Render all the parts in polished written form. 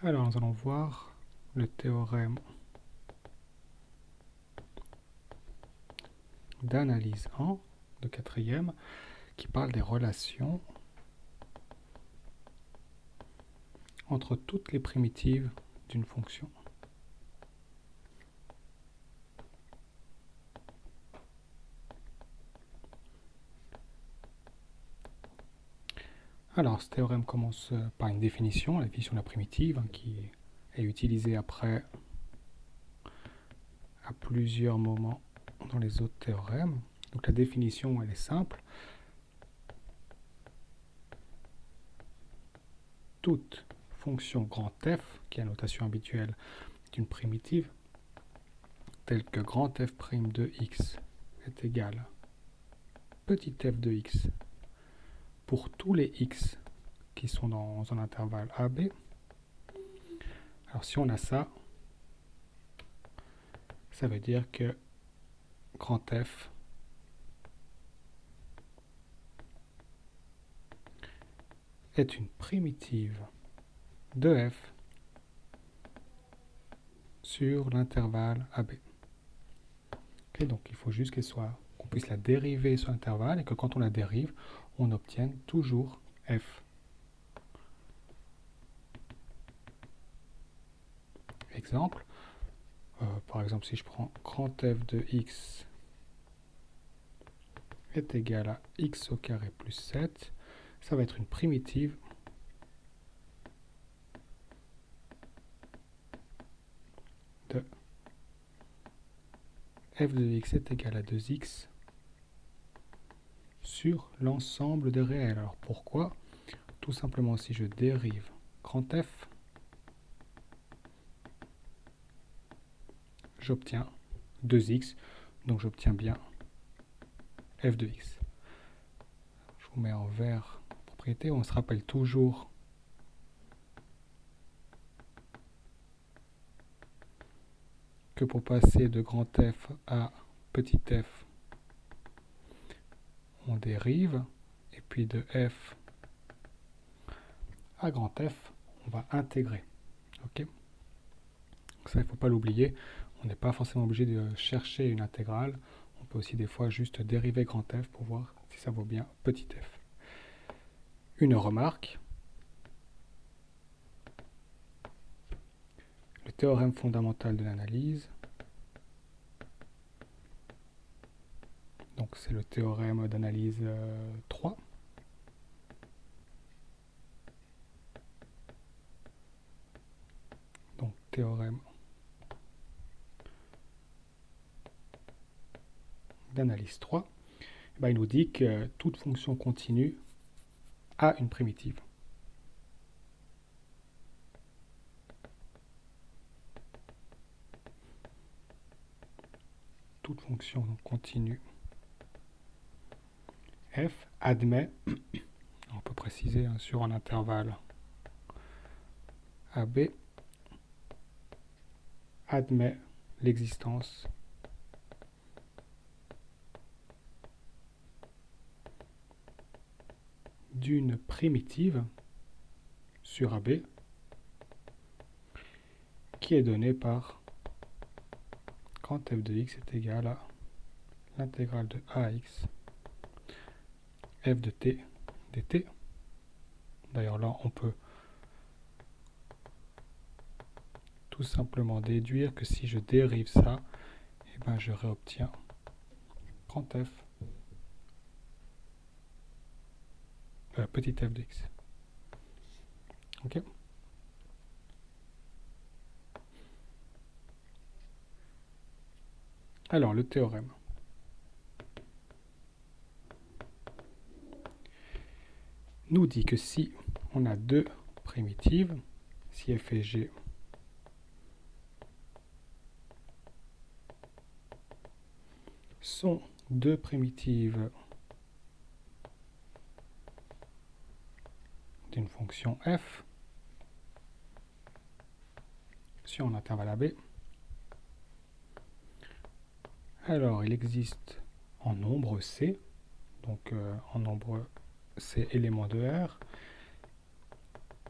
Alors, nous allons voir le théorème d'analyse 1 de quatrième qui parle des relations entre toutes les primitives d'une fonction. Alors, ce théorème commence par une définition, la définition de la primitive, qui est utilisée après à plusieurs moments dans les autres théorèmes. Donc la définition, elle est simple. Toute fonction grand F, qui est la notation habituelle d'une primitive, telle que grand F' de x est égal à petit f de x pour tous les x qui sont dans un intervalle AB. Alors si on a ça, ça veut dire que grand F est une primitive de f sur l'intervalle AB. Okay, donc il faut juste qu'on puisse la dériver sur l'intervalle et que quand on la dérive, on obtienne toujours f. Exemple, par exemple si je prends grand f de x est égal à x au carré plus 7, ça va être une primitive de f de x est égal à 2x sur l'ensemble des réels. Alors pourquoi? Tout simplement si je dérive grand F, j'obtiens 2x, donc j'obtiens bien f de x. Je vous mets en vert propriété, on se rappelle toujours que pour passer de grand F à petit f, on dérive, et puis de f à grand F, on va intégrer. Ok? Donc ça, il ne faut pas l'oublier. On n'est pas forcément obligé de chercher une intégrale. On peut aussi des fois juste dériver grand F pour voir si ça vaut bien petit f. Une remarque. Le théorème fondamental de l'analyse. Donc c'est le théorème d'analyse 3. Donc théorème d'analyse 3. Il nous dit que toute fonction continue a une primitive. Toute fonction continue f admet, on peut préciser sur un intervalle AB, admet l'existence d'une primitive sur AB qui est donnée par quand f de x est égal à l'intégrale de ax f de t dt. D'ailleurs là on peut tout simplement déduire que si je dérive ça, et ben je réobtiens grand f petit f de x. Ok. Alors le théorème. Nous dit que si on a deux primitives, si f et g sont deux primitives d'une fonction f sur un intervalle AB, alors il existe en nombre C, donc en nombre C éléments de R,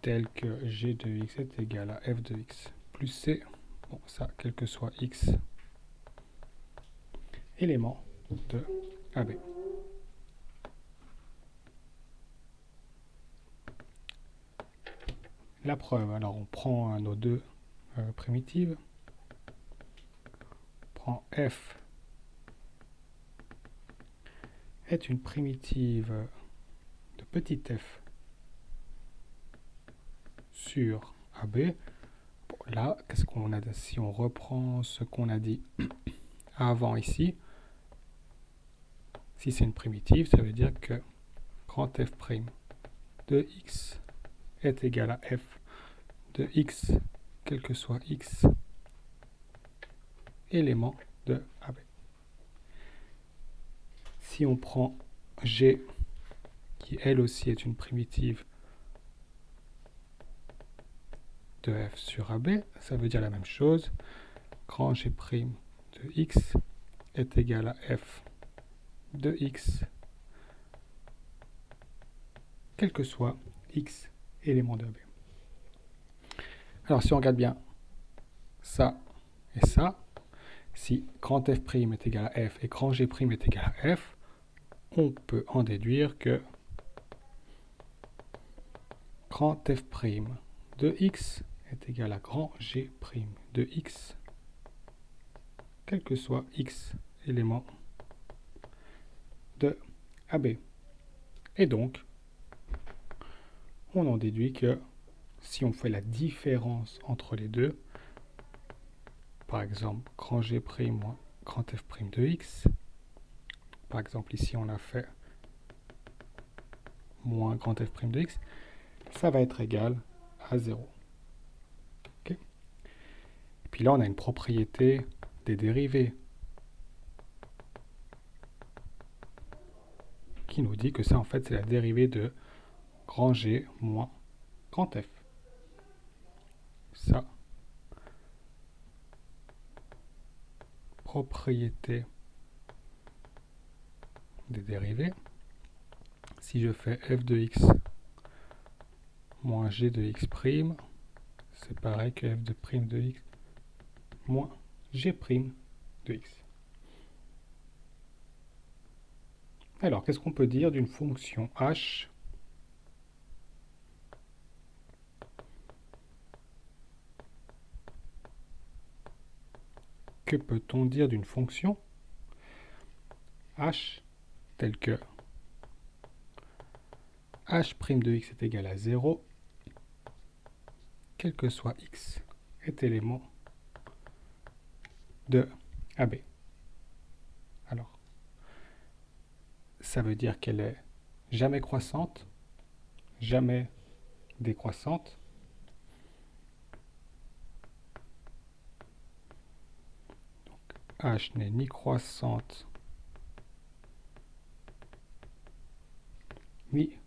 tel que g de x est égal à f de x plus c, bon ça, quel que soit x, élément de AB. La preuve, alors on prend nos deux primitives, on prend f est une primitive de petit f sur AB. Bon, là, qu'est-ce qu'on a, si on reprend ce qu'on a dit avant ici, si c'est une primitive, ça veut dire que grand f' de x est égal à f de x, quel que soit x, élément de AB. Si on prend g, qui elle aussi est une primitive de f sur AB, ça veut dire la même chose. Grand g' de x est égal à f de x, quel que soit x, élément de AB. Alors si on regarde bien ça et ça, si grand f' est égal à f et grand g' est égal à f, on peut en déduire que grand f' de x est égal à grand g' de x, quel que soit x, élément de AB. Et donc, on en déduit que si on fait la différence entre les deux, par exemple, grand g' moins grand f' de x, par exemple ici on a fait moins grand f' de x, ça va être égal à 0. Okay. Et puis là on a une propriété des dérivés qui nous dit que ça en fait c'est la dérivée de grand G moins grand F. Ça, propriété des dérivés. Si je fais f de x moins g de x', c'est pareil que f de prime de x moins g' de x. Alors, qu'est-ce qu'on peut dire d'une fonction h Que peut-on dire d'une fonction h telle que h' de x est égal à 0, quel que soit x, est élément de AB. Alors, ça veut dire qu'elle est jamais croissante, jamais décroissante. Donc, h n'est ni croissante ni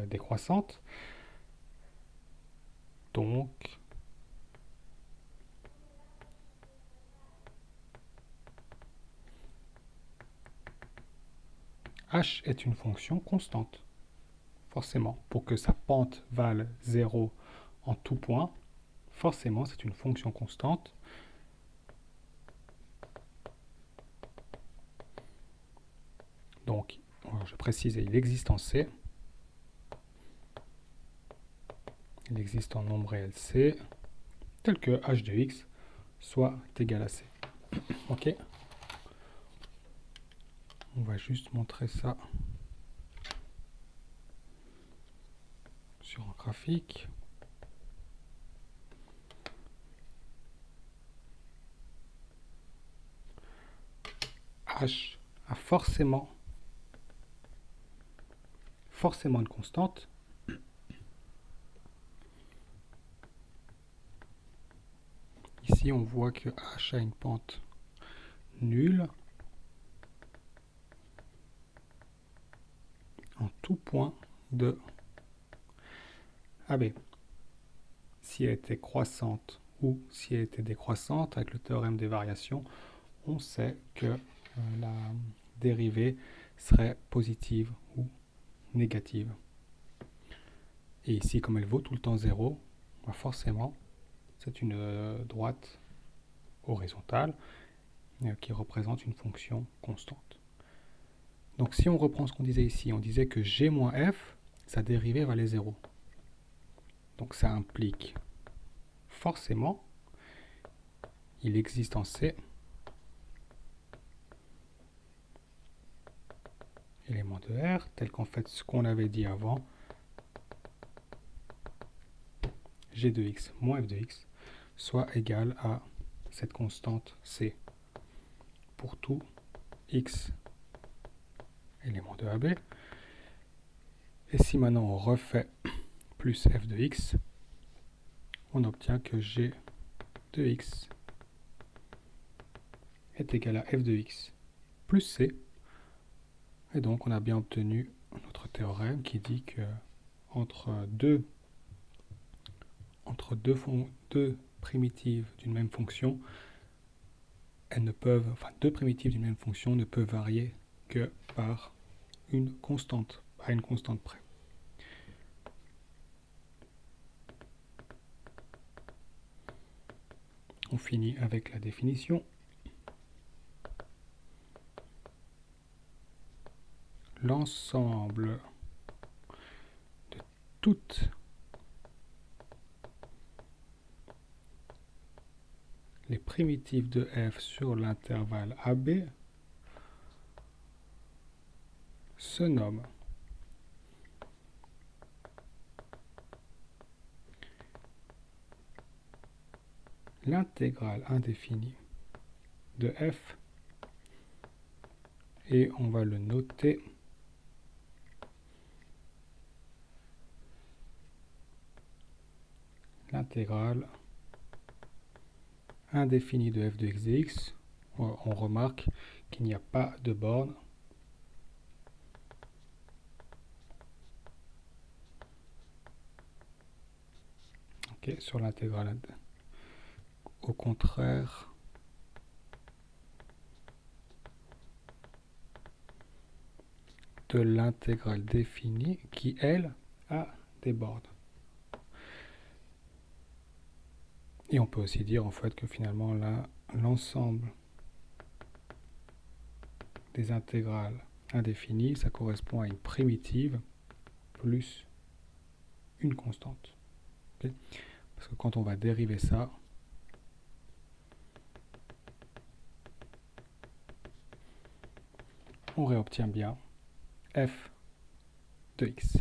décroissante. Donc, h est une fonction constante. Forcément, pour que sa pente vale 0 en tout point, forcément c'est une fonction constante. Donc, je précise, il existe en C. Il existe en nombre réel C, tel que h de x soit égal à C. Ok. On va juste montrer ça sur un graphique. H a forcément une constante. Ici, on voit que h a une pente nulle en tout point de AB. Si elle était croissante ou si elle était décroissante, avec le théorème des variations, on sait que la dérivée serait positive ou négative. Et ici, comme elle vaut tout le temps 0, forcément, c'est une droite horizontale qui représente une fonction constante. Donc si on reprend ce qu'on disait ici, on disait que g moins f, sa dérivée valait 0. Donc ça implique forcément, il existe en C élément de R, tel qu'en fait ce qu'on avait dit avant, g de x moins f de x, soit égal à cette constante C pour tout x élément de AB. Et si maintenant on refait plus f de x, on obtient que g de x est égal à f de x plus c. Et donc on a bien obtenu notre théorème qui dit que entre deux primitives d'une même fonction, deux primitives d'une même fonction ne peuvent varier que par une constante, à une constante près. On finit avec la définition. L'ensemble de toutes les primitives de f sur l'intervalle AB se nomme l'intégrale indéfinie de f, et on va le noter l'intégrale indéfinie de f de x dx. On remarque qu'il n'y a pas de borne. Okay, sur l'intégrale, au contraire, de l'intégrale définie qui, elle, a des bornes. Et on peut aussi dire en fait que finalement l'ensemble des intégrales indéfinies, ça correspond à une primitive plus une constante. Okay, parce que quand on va dériver ça, on réobtient bien f de x.